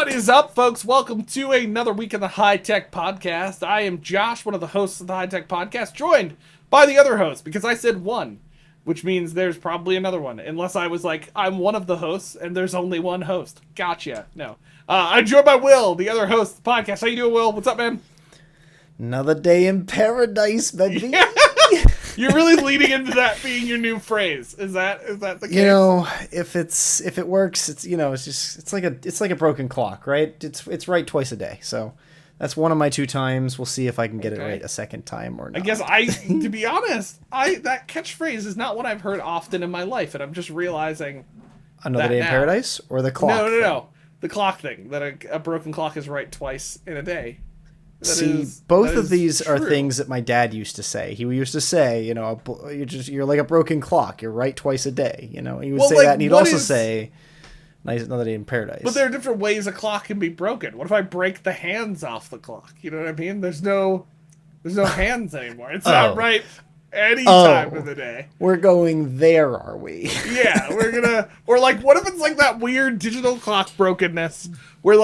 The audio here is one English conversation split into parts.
What is up, folks? Welcome to another week of the High Tech Podcast. I am Josh, one of the hosts of the High Tech Podcast, joined by the other host, because I said one, which means there's probably another one, unless I was like, I'm one of the hosts, and there's only one host. Gotcha. No. I'm joined by Will, the other host of the podcast. How you doing, Will? What's up, man? Another day in paradise, baby. You're really leading into that being your new phrase. Is that the case? You know, if it works, it's like a broken clock, right? It's right twice a day. So that's one of my 2 times. We'll see if I can get it right a second time or not. I guess to be honest, that catchbroken is not one I've heard often in my life, and I'm just realizing. Another day in paradise or the clock? No. The clock thing, that a broken clock is right twice in a day. Both of these are things that my dad used to say. He used to say, you're like a broken clock. You're right twice a day. He would say that, and he'd also say, another day in paradise. But there are different ways a clock can be broken. What if I break the hands off the clock? You know what I mean? There's no hands anymore. It's not right any time of the day. We're going there, are we? Yeah, or what if it's like that weird digital clock brokenness where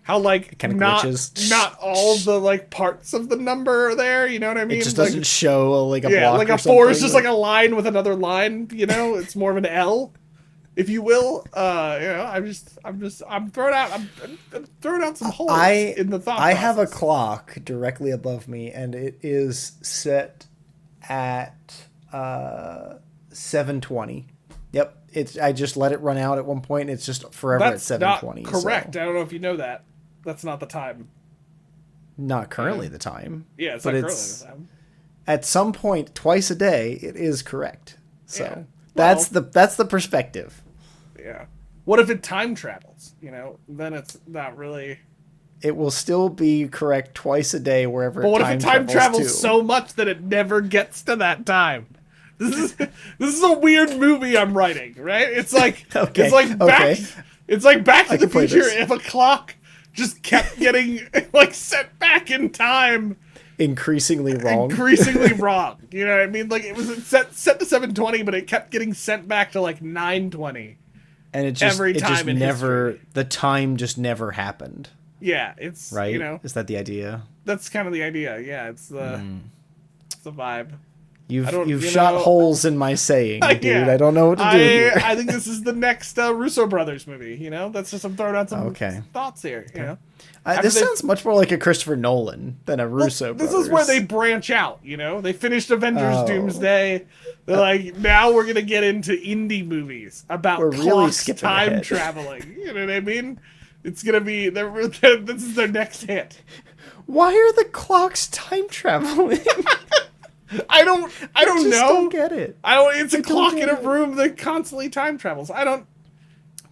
how not all the parts of the number are there, you know what I mean? It just doesn't show a block. Like a 4 is just like a line with another line, it's more of an L, if you will. I'm throwing out some holes in the thought process. I have a clock directly above me, and it is set at 7:20. Yep, I just let it run out at one point, and it's just forever at 7:20. That's not correct. So. I don't know if you know that. That's not the time. Not currently the time. Yeah, it's not currently the time. At some point, twice a day, it is correct. So that's the perspective. Yeah. What if it time travels? Then it's not really. It will still be correct twice a day wherever. But what if it time travels so much that it never gets to that time? This is a weird movie I'm writing, right? It's like It's like Back to the Future if a clock just kept getting sent back in time. Increasingly wrong. You know what I mean? It was set to 7:20, but it kept getting sent back to 9:20. And the time just never happened. Yeah, it's right. Is that the idea? That's kind of the idea. Yeah, it's the vibe. You've shot holes in my saying, dude. Yeah. I don't know what to do here. I think this is the next Russo brothers movie. That's just I'm throwing out some thoughts here. This sounds much more like a Christopher Nolan than a Russo brothers. This is where they branch out. They finished Avengers Doomsday. They're like, now we're gonna get into indie movies about clocks time traveling. You know what I mean? It's gonna be this is their next hit. Why are the clocks time traveling? I don't know. I don't get it. It's a clock in a room that constantly time travels. I don't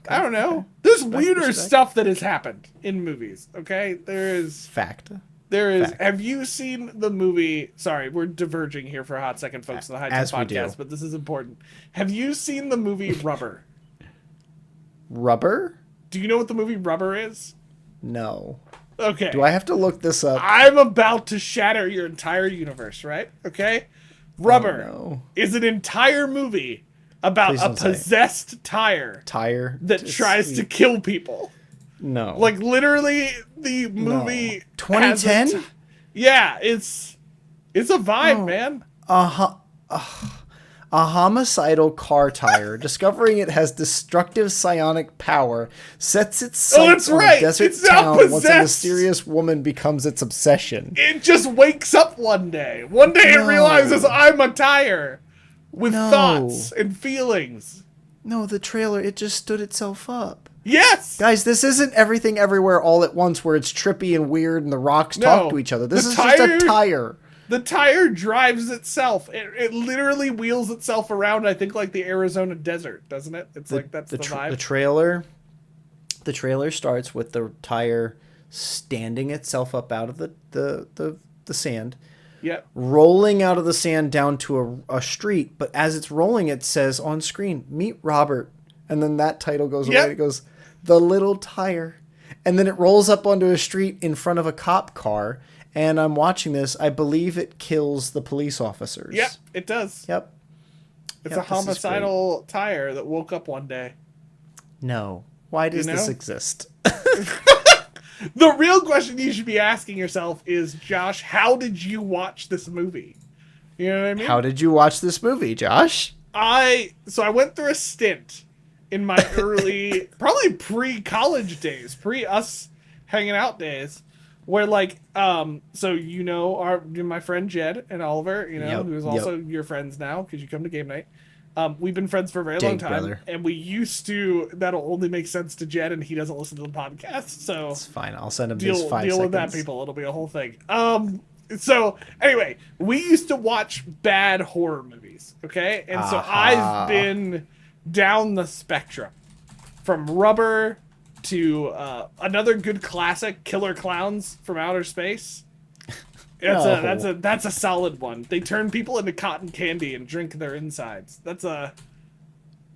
know. There's weirder stuff that has happened in movies. Okay, there is fact. Have you seen the movie? Sorry, we're diverging here for a hot second, folks, in the High Tech Podcast, but this is important. Have you seen the movie Rubber? Rubber? Do you know what the movie Rubber is? No. Okay. Do I have to look this up? I'm about to shatter your entire universe, right? Okay? Rubber is an entire movie about a possessed tire that tries to kill people. No. Literally, the movie 2010? Yeah, it's a vibe, man. A homicidal car tire, discovering it has destructive psionic power, sets its sights on a desert town once a mysterious woman becomes its obsession. It just wakes up one day. One day it realizes I'm a tire with thoughts and feelings. No, the trailer, it just stood itself up. Yes! Guys, this isn't Everything Everywhere All at Once where it's trippy and weird and the rocks talk to each other. This is just a tire. The tire drives itself. It literally wheels itself around, I think, like the Arizona desert, doesn't it? It's that's the vibe. The trailer starts with the tire standing itself up out of the sand. Yep. Rolling out of the sand down to a street, but as it's rolling, it says on screen, "Meet Robert." And then that title goes away. It goes, "The Little Tire." And then it rolls up onto a street in front of a cop car. And I'm watching this. I believe it kills the police officers. Yep, it does. Yep. It's a homicidal tire that woke up one day. No. Why does You this know? exist? The real question you should be asking yourself is, Josh, how did you watch this movie? You know what I mean? How did you watch this movie, Josh? I went through a stint in my early, probably pre-college days, pre-us hanging out days, where like, so my friend Jed and Oliver, Yep, who's also your friends now because you come to game night. We've been friends for a very long Dig, time, brother. and we used to. That'll only make sense to Jed, and he doesn't listen to the podcast, so It's fine. I'll send him deal these 5 seconds. with that, people. It'll be a whole thing. So anyway, we used to watch bad horror movies, okay? And so I've been down the spectrum from Rubber to another good classic, Killer Clowns from Outer Space. That's a solid one. They turn people into cotton candy and drink their insides. That's a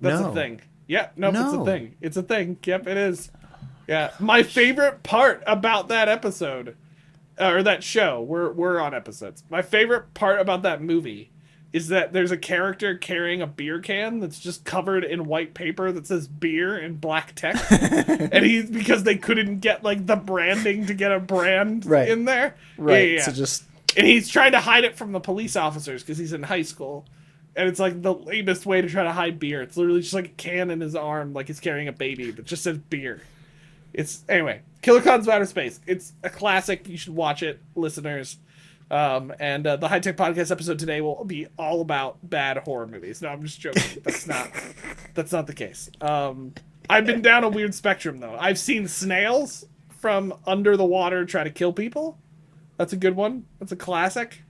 thing. Yeah, no, it's a thing. It's a thing. Yep, it is. Yeah, my favorite part about that episode, or that show, we're on episodes. My favorite part about that movie is that there's a character carrying a beer can that's just covered in white paper that says beer in black text. And because they couldn't get like the branding to get a brand in there. Right. Yeah. So and he's trying to hide it from the police officers because he's in high school. And it's like the lamest way to try to hide beer. It's literally just like a can in his arm, like he's carrying a baby that just says beer. Anyway, Killer Clowns of Outer Space. It's a classic. You should watch it, listeners. And the High Tech Podcast episode today will be all about bad horror movies. No, I'm just joking. That's not the case. I've been down a weird spectrum though. I've seen snails from under the water try to kill people. That's a good one. That's a classic.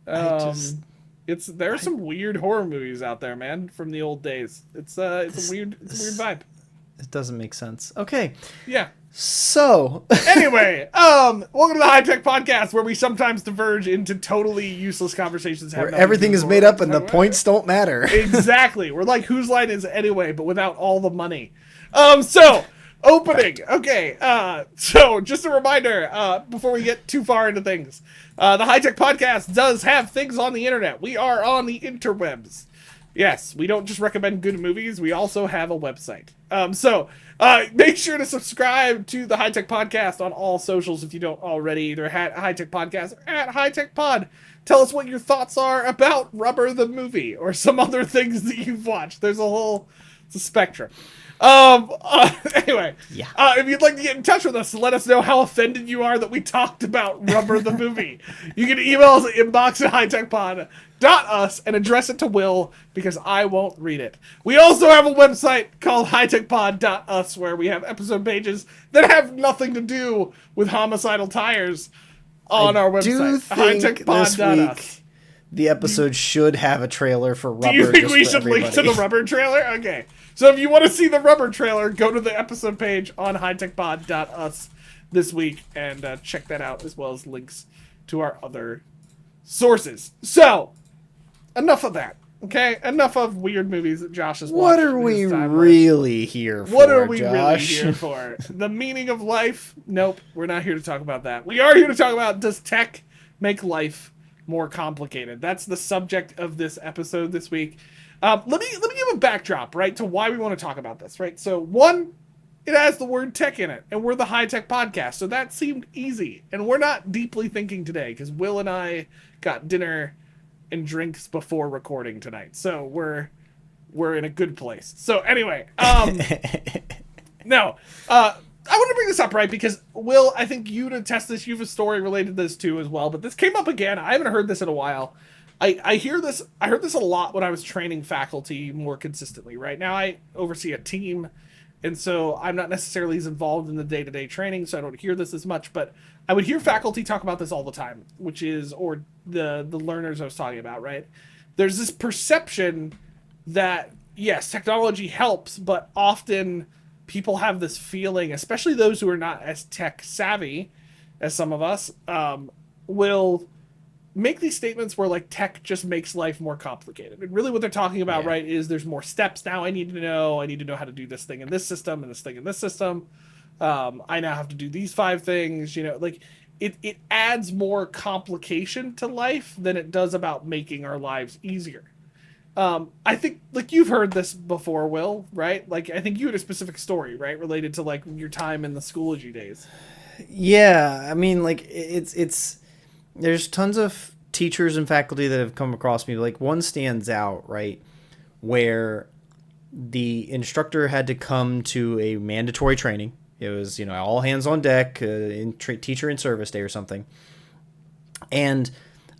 There are some weird horror movies out there, man, from the old days. It's a weird vibe. It doesn't make sense. Okay. Yeah. So anyway, welcome to the High Tech Podcast, where we sometimes diverge into totally useless conversations. Where everything is made up and the points don't matter. Exactly. We're like, whose line is it anyway, but without all the money. So opening. Okay. So just a reminder, before we get too far into things, the High Tech Podcast does have things on the internet. We are on the interwebs. Yes, we don't just recommend good movies. We also have a website. Make sure to subscribe to the High Tech Podcast on all socials if you don't already. Either at High Tech Podcast or at High Tech Pod. Tell us what your thoughts are about Rubber the movie or some other things that you've watched. It's a spectrum. Anyway, if you'd like to get in touch with us, let us know how offended you are that we talked about Rubber the movie. You can email us at inbox@hightechpod.us and address it to Will because I won't read it. We also have a website called hightechpod.us where we have episode pages that have nothing to do with homicidal tires on our website. Do think this week the episode should have a trailer for Rubber. Do you think we should link to the Rubber trailer? Okay. So if you want to see the Rubber trailer, go to the episode page on hightechpod.us this week and check that out, as well as links to our other sources. So, enough of that. Okay? Enough of weird movies that Josh has watched. What are we really here for, What are we Josh? really here for? The meaning of life? Nope. We're not here to talk about that. We are here to talk about, does tech make life more complicated? That's the subject of this episode this week. Let me give a backdrop, right, to why we want to talk about this, right? So, one, it has the word tech in it, and we're the High Tech Podcast, so that seemed easy. And we're not deeply thinking today, because Will and I got dinner and drinks before recording tonight, so we're in a good place. So, anyway, no, I want to bring this up, right, because, Will, I think you to test this, you have a story related to this, too, as well, but this came up again. I haven't heard this in a while. I heard this a lot when I was training faculty more consistently. Right now I oversee a team, and so I'm not necessarily as involved in the day-to-day training, so I don't hear this as much, but I would hear faculty talk about this all the time, or the learners I was talking about, right? There's this perception that, yes, technology helps, but often people have this feeling, especially those who are not as tech savvy as some of us, will make these statements where like tech just makes life more complicated. And really what they're talking about, right, is there's more steps now I need to know how to do this thing in this system and this thing in this system. I now have to do these 5 things, like it adds more complication to life than it does about making our lives easier. I think like you've heard this before, Will, right? Like I think you had a specific story, right, related to like your time in the Schoology days. Yeah, I mean, like it's there's tons of teachers and faculty that have come across me. Like one stands out, right, where the instructor had to come to a mandatory training. It was, all hands on deck, teacher in service day or something. And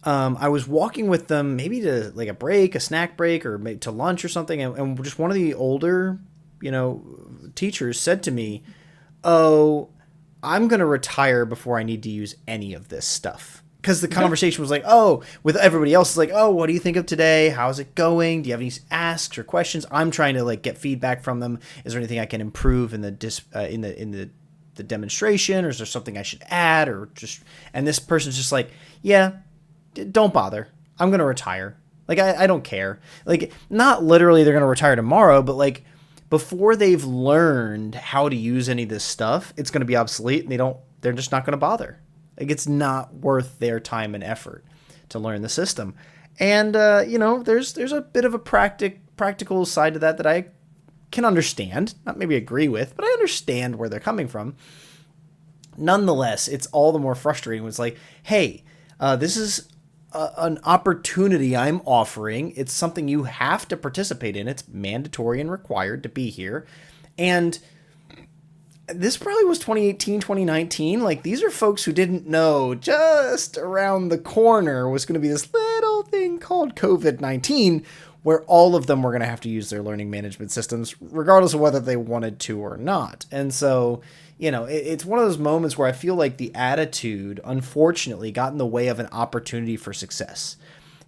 I was walking with them maybe to like a break, a snack break, or maybe to lunch or something. And just one of the older, teachers said to me, "Oh, I'm going to retire before I need to use any of this stuff." Because the conversation was like, oh, with everybody else, it's like, oh, what do you think of today? How's it going? Do you have any asks or questions? I'm trying to like get feedback from them. Is there anything I can improve in the demonstration, or is there something I should add, or just? And this person's just like, yeah, don't bother. I'm gonna retire. Like I don't care. Like not literally they're gonna retire tomorrow, but like before they've learned how to use any of this stuff, it's gonna be obsolete, and they're just not gonna bother. Like it's not worth their time and effort to learn the system. And there's a bit of a practical side to that I can understand, not maybe agree with, but I understand where they're coming from. Nonetheless, it's all the more frustrating when it's like, hey, this is an opportunity I'm offering. It's something you have to participate in. It's mandatory and required to be here. And this probably was 2018, 2019. Like, these are folks who didn't know just around the corner was going to be this little thing called COVID-19, where all of them were going to have to use their learning management systems, regardless of whether they wanted to or not. And so, it's one of those moments where I feel like the attitude, unfortunately, got in the way of an opportunity for success.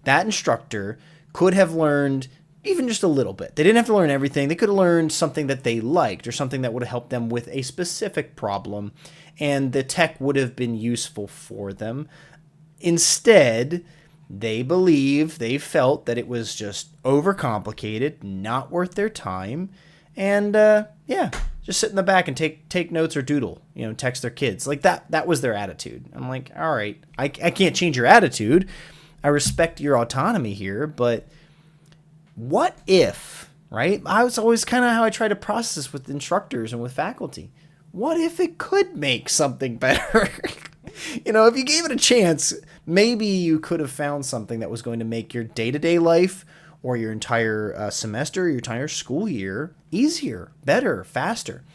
That instructor could have learned even just a little bit. They didn't have to learn everything. They could have learned something that they liked or something that would have helped them with a specific problem, and the tech would have been useful for them. Instead, they felt that it was just overcomplicated, not worth their time, and just sit in the back and take notes or doodle, text their kids. Like that was their attitude. I'm like, all right, I can't change your attitude. I respect your autonomy here, but what if, right? I was always kind of how I try to process this with instructors and with faculty. What if it could make something better? If you gave it a chance, maybe you could have found something that was going to make your day-to-day life or your entire semester, your entire school year easier, better, faster.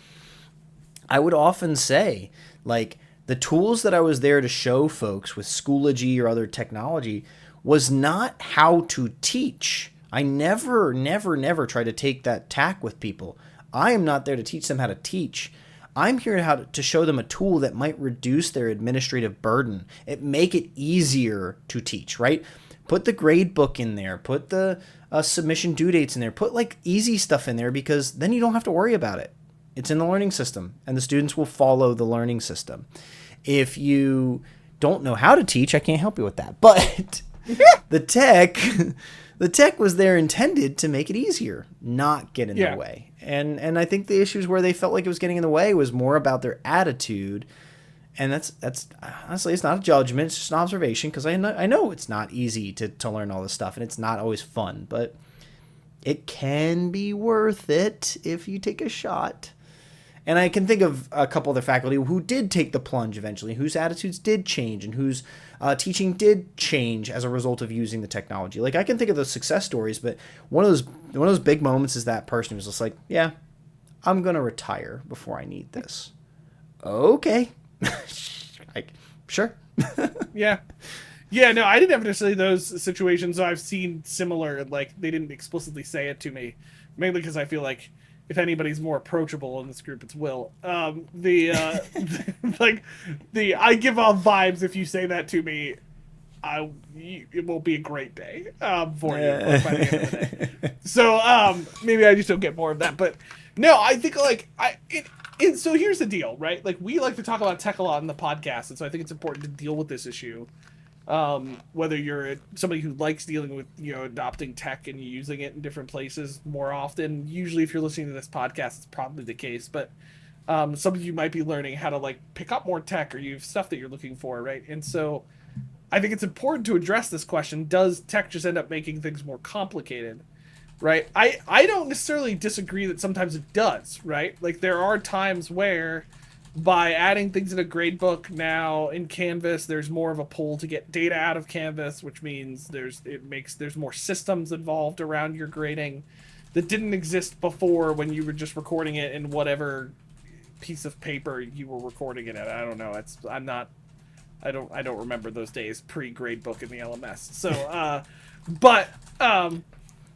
I would often say, like, the tools that I was there to show folks with Schoology or other technology was not how to teach. I never try to take that tack with people. I am not there to teach them how to teach. I'm here to show them a tool that might reduce their administrative burden. It make it easier to teach, right? Put the grade book in there. Put the submission due dates in there. Put like easy stuff in there, because then you don't have to worry about it. It's in the learning system, and the students will follow the learning system. If you don't know how to teach, I can't help you with that. But the tech was there intended to make it easier, not get in the way. And I think the issues where they felt like it was getting in the way was more about their attitude. And that's honestly, it's not a judgment, it's just an observation, because I know it's not easy to learn all this stuff, and it's not always fun, but it can be worth it if you take a shot. And I can think of a couple other faculty who did take the plunge eventually, whose attitudes did change, and whose teaching did change as a result of using the technology. Like, I can think of those success stories, but one of those big moments is that person who was just like, yeah, I'm going to retire before I need this. Okay. Like, sure. Yeah. Yeah, no, I didn't have necessarily those situations. I've seen similar, like, they didn't explicitly say it to me, mainly because I feel like if anybody's more approachable in this group, it's Will. I give off vibes if you say that to me. It won't be a great day for you by the end of the day. So maybe I just don't get more of that. But no, I think so here's the deal, right? Like, we like to talk about tech a lot in the podcast, and so I think it's important to deal with this issue. Whether you're somebody who likes dealing with, adopting tech and using it in different places more often. Usually if you're listening to this podcast, it's probably the case, but some of you might be learning how to like pick up more tech, or you have stuff that you're looking for, right? And so I think it's important to address this question: does tech just end up making things more complicated? right? I don't necessarily disagree that sometimes it does, right? Like there are times where by adding things in a gradebook now in Canvas, there's more of a pull to get data out of Canvas, which means there's more systems involved around your grading that didn't exist before when you were just recording it in whatever piece of paper you were recording it at. I don't know. I don't remember those days pre-grade book in the LMS. So but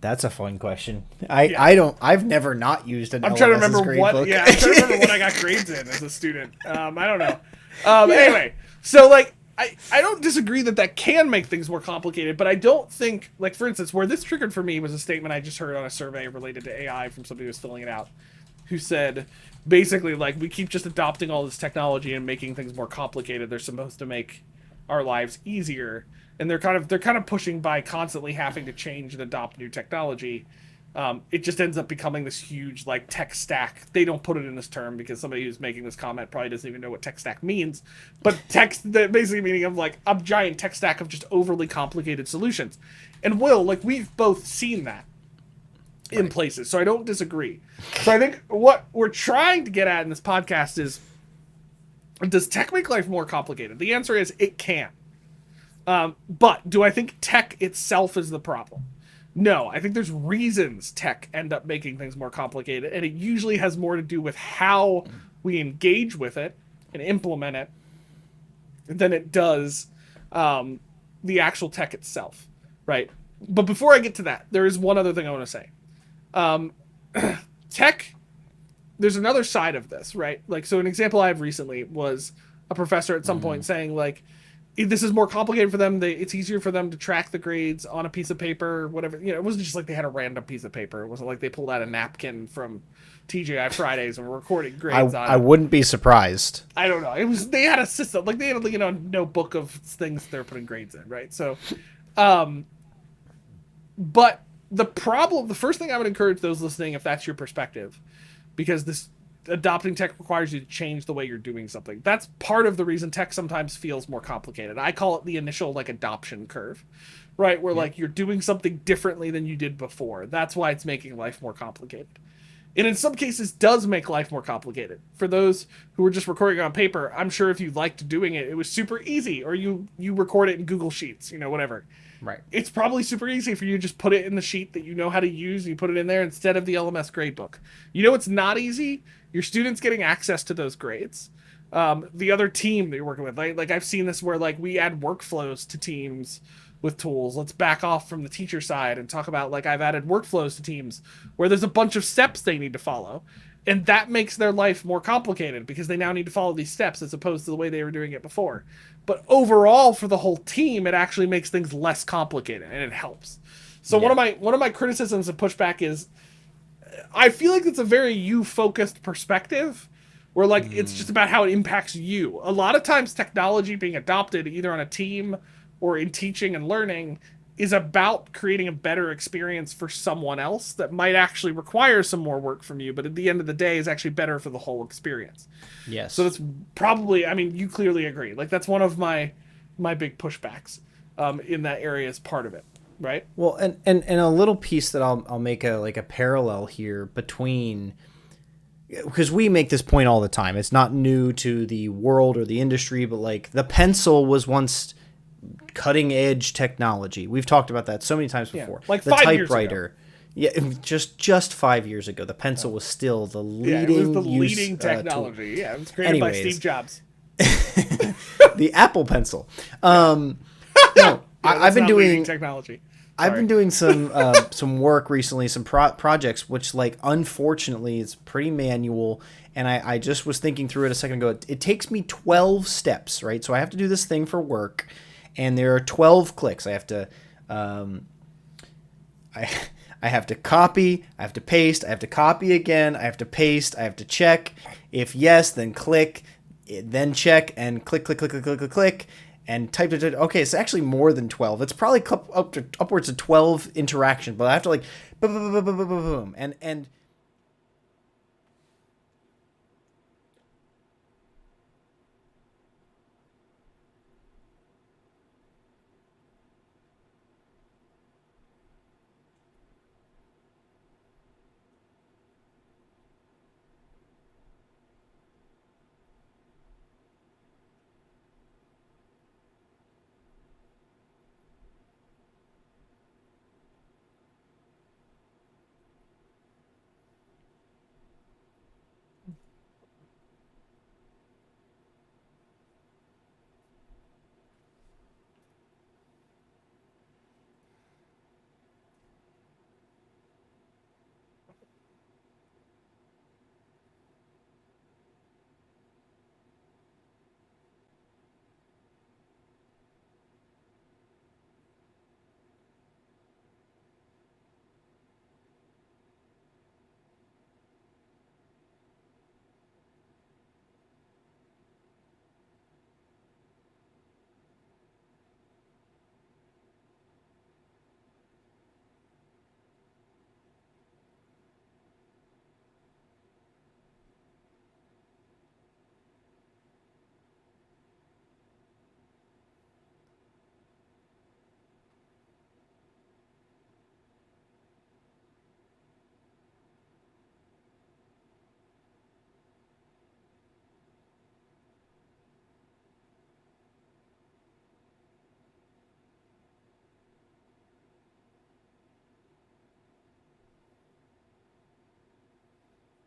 That's a fun question. yeah. I've never not used an I'm trying to LMS as remember grade what. book. Yeah, I'm trying to remember what I got grades in as a student. I don't know. Anyway, so like I don't disagree that that can make things more complicated, but I don't think, like for instance, where this triggered for me was a statement I just heard on a survey related to AI from somebody who was filling it out, who said basically like we keep just adopting all this technology and making things more complicated. They're supposed to make our lives easier, and they're kind of pushing by constantly having to change and adopt new technology. It just ends up becoming this huge like tech stack. They don't put it in this term because somebody who's making this comment probably doesn't even know what tech stack means. But basically meaning of like a giant tech stack of just overly complicated solutions. And like we've both seen that in places, so I don't disagree. So I think what we're trying to get at in this podcast is, does tech make life more complicated? The answer is it can. But do I think tech itself is the problem? No, I think there's reasons tech end up making things more complicated, and it usually has more to do with how we engage with it and implement it than it does the actual tech itself, right? But before I get to that, there is one other thing I want to say. Tech, there's another side of this, right? Like, so an example I have recently was a professor at some point saying, like, this is more complicated for them. It's easier for them to track the grades on a piece of paper, whatever. You know, it wasn't just like they had a random piece of paper. It wasn't like they pulled out a napkin from TGI Fridays and were recording grades on it. I wouldn't be surprised. I don't know. They had a system, like they had a notebook of things they're putting grades in, right? So, but the first thing I would encourage those listening, if that's your perspective, because this adopting tech requires you to change the way you're doing something. That's part of the reason tech sometimes feels more complicated. I call it the initial like adoption curve, right? Where like you're doing something differently than you did before. That's why it's making life more complicated. And in some cases does make life more complicated. For those who were just recording on paper, I'm sure if you liked doing it, it was super easy, or you record it in Google Sheets, whatever. Right. It's probably super easy for you to just put it in the sheet that you know how to use. You put it in there instead of the LMS gradebook. It's not easy. Your students getting access to those grades. The other team that you're working with, like I've seen this where like we add workflows to teams with tools. Let's back off from the teacher side and talk about like I've added workflows to teams where there's a bunch of steps they need to follow. And that makes their life more complicated because they now need to follow these steps as opposed to the way they were doing it before. But overall, for the whole team, it actually makes things less complicated and it helps. So one of my criticisms and pushback is I feel like it's a very you-focused perspective where like it's just about how it impacts you. A lot of times technology being adopted either on a team or in teaching and learning is about creating a better experience for someone else that might actually require some more work from you, but at the end of the day is actually better for the whole experience. Yes. So that's probably, I mean, you clearly agree. Like that's one of my big pushbacks in that area as part of it, right? Well, and a little piece that I'll make a parallel here between, because we make this point all the time. It's not new to the world or the industry, but like the pencil was once cutting edge technology. We've talked about that so many times before. Like the 5 years typewriter. Yeah, just 5 years ago, the pencil was still the leading. It was the leading technology. Tool. Yeah, it was created by Steve Jobs. The Apple Pencil. No, I've been doing technology. I've been doing some work recently, some projects, which like unfortunately is pretty manual. And I just was thinking through it a second ago. It takes me 12 steps, right? So I have to do this thing for work, and there are 12 clicks. I have to, I have to copy, I have to paste, I have to copy again, I have to paste, I have to check. If yes, then click, then check, and click, and type it. Okay, it's actually more than 12. It's probably upwards of 12 interactions, but I have to like boom, and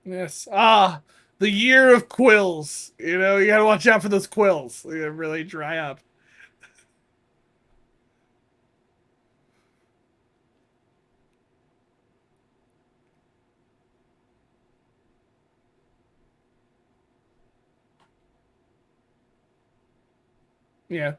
Yes. Ah, the year of quills. You know, you gotta watch out for those quills. They really dry up. Yeah.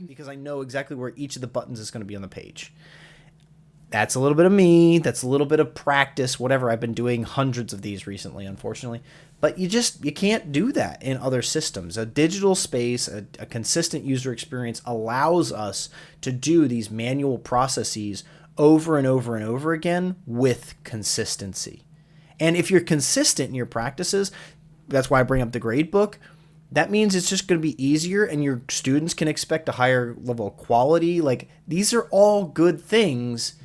because I know exactly where each of the buttons is going to be on the page. That's a little bit of me. That's a little bit of practice, whatever. I've been doing hundreds of these recently, unfortunately. But you can't do that in other systems. A digital space, a consistent user experience allows us to do these manual processes over and over and over again with consistency. And if you're consistent in your practices, that's why I bring up the grade book. That means it's just going to be easier and your students can expect a higher level of quality. Like, these are all good things,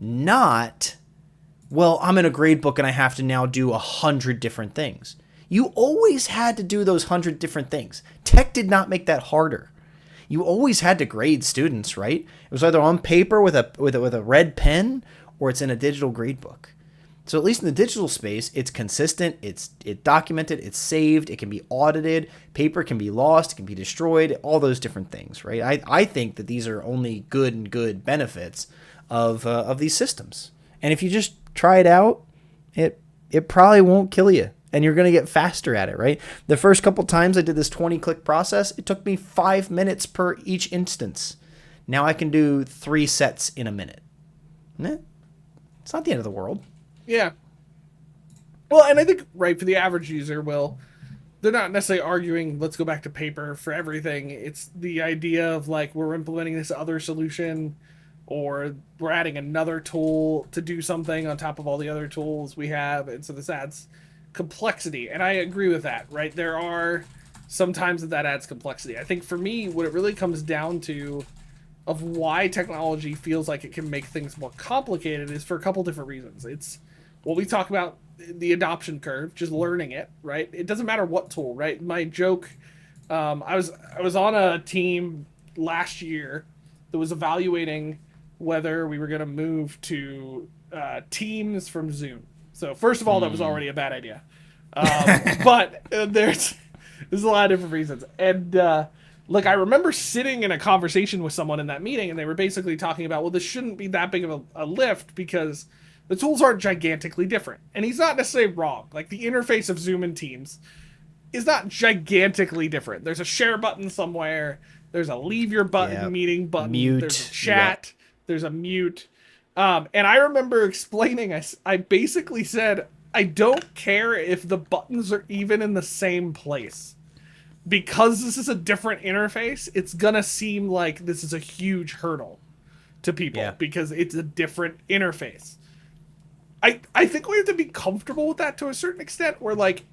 not, well, I'm in a grade book and I have to now do 100 different things. You always had to do those 100 different things. Tech did not make that harder. You always had to grade students, right? It was either on paper with a red pen or it's in a digital grade book. So at least in the digital space, it's consistent, it's documented, it's saved, it can be audited, paper can be lost, it can be destroyed, all those different things, right? I think that these are only good benefits of these systems. And if you just try it out, it probably won't kill you. And you're going to get faster at it, right? The first couple times I did this 20-click process, it took me 5 minutes per each instance. Now I can do 3 sets in a minute. It's not the end of the world. Yeah. Well, and I think, right, for the average user, they're not necessarily arguing, let's go back to paper for everything. It's the idea of, like, we're implementing this other solution, or we're adding another tool to do something on top of all the other tools we have. And so this adds complexity. And I agree with that, right? There are sometimes that adds complexity. I think for me, what it really comes down to of why technology feels like it can make things more complicated is for a couple different reasons. It's what we talk about, the adoption curve, just learning it, right? It doesn't matter what tool, right? My joke, I was on a team last year that was evaluating whether we were going to move to Teams from Zoom. So first of all, that was already a bad idea. But there's a lot of different reasons. And like, I remember sitting in a conversation with someone in that meeting, and they were basically talking about, well, this shouldn't be that big of a lift because the tools aren't gigantically different. And he's not necessarily wrong. Like, the interface of Zoom and Teams is not gigantically different. There's a share button somewhere. There's a leave your button, meeting button. Mute. There's a chat. There's a mute. And I remember explaining, I basically said, I don't care if the buttons are even in the same place. Because this is a different interface, it's gonna seem like this is a huge hurdle to people because it's a different interface. I think we have to be comfortable with that to a certain extent, where, like,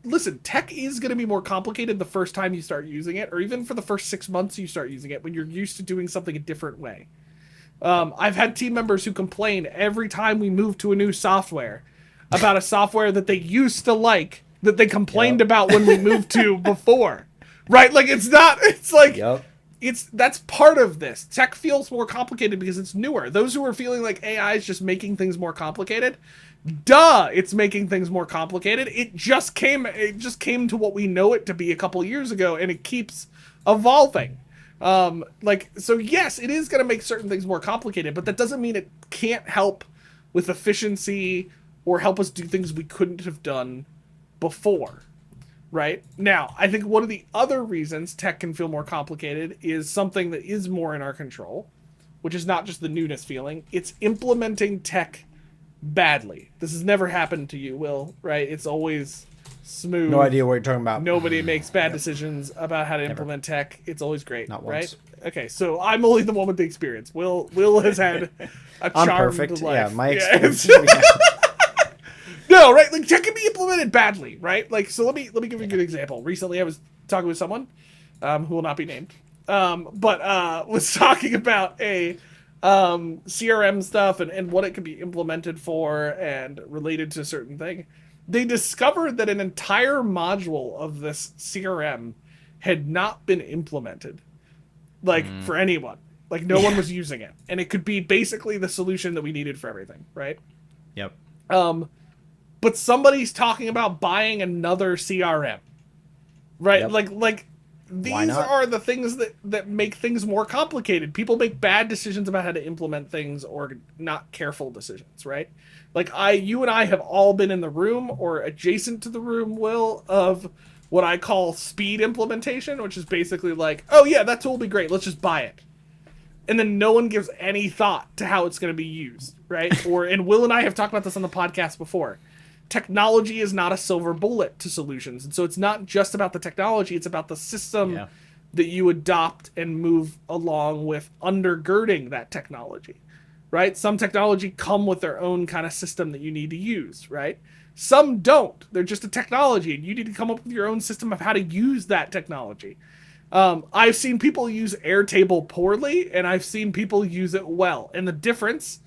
listen, tech is going to be more complicated the first time you start using it, or even for the first 6 months you start using it when you're used to doing something a different way. I've had team members who complain every time we move to a new software about a software that they used to like, that they complained about when we moved to before. Right? Like, it's like, that's part of this. Tech feels more complicated because it's newer. Those who are feeling like AI is just making things more complicated, it's making things more complicated. It just came to what we know it to be a couple years ago, and it keeps evolving. So yes, it is going to make certain things more complicated, but that doesn't mean it can't help with efficiency or help us do things we couldn't have done before. Right? Now, I think one of the other reasons tech can feel more complicated is something that is more in our control, which is not just the newness feeling. It's implementing tech badly. This has never happened to you, Will, right? It's always smooth. No idea what you're talking about. Nobody makes bad decisions about how to implement tech. It's always great, not right? once. Okay, so I'm only the one with the experience. Will has had a charmed I'm perfect. life. Yeah, my experience. No, right? Like, tech can be implemented badly, right? Like, so let me give you a good example. Recently, I was talking with someone who will not be named, but was talking about a CRM stuff and what it could be implemented for and related to a certain thing. they discovered that an entire module of this CRM had not been implemented, like for anyone. Like no one was using it, and it could be basically the solution that we needed for everything, right? Yep. But somebody's talking about buying another CRM, right? Yep. Like these are the things that make things more complicated. People make bad decisions about how to implement things or not careful decisions, right? Like you and I have all been in the room or adjacent to the room, Will, of what I call speed implementation, which is basically like, oh yeah, that tool will be great. Let's just buy it. And then no one gives any thought to how it's going to be used, right? And Will and I have talked about this on the podcast before. Technology is not a silver bullet to solutions. And so it's not just about the technology, it's about the system that you adopt and move along with undergirding that technology, right? Some technology come with their own kind of system that you need to use, right? Some don't. They're just a technology, and you need to come up with your own system of how to use that technology. I've seen people use Airtable poorly, and I've seen people use it well. And the difference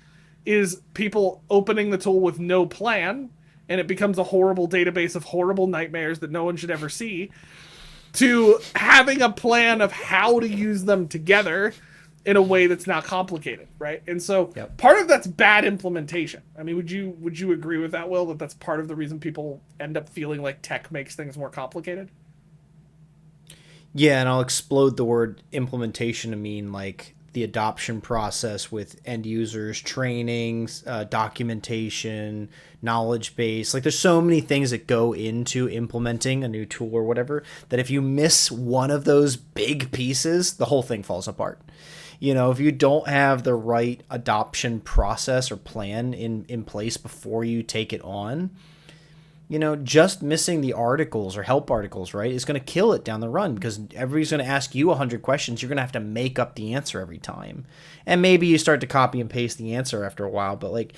is people opening the tool with no plan, and it becomes a horrible database of horrible nightmares that no one should ever see, to having a plan of how to use them together in a way that's not complicated, right? And so part of that's bad implementation. I mean, would you agree with that, Will, that that's part of the reason people end up feeling like tech makes things more complicated? Yeah, and I'll explode the word implementation to mean like the adoption process with end users, trainings, documentation, knowledge base. Like there's so many things that go into implementing a new tool or whatever that if you miss one of those big pieces, the whole thing falls apart. You know, if you don't have the right adoption process or plan in place before you take it on, you know, just missing the articles or help articles, right, is going to kill it down the run because everybody's going to ask you 100 questions. You're going to have to make up the answer every time. And maybe you start to copy and paste the answer after a while. But, like,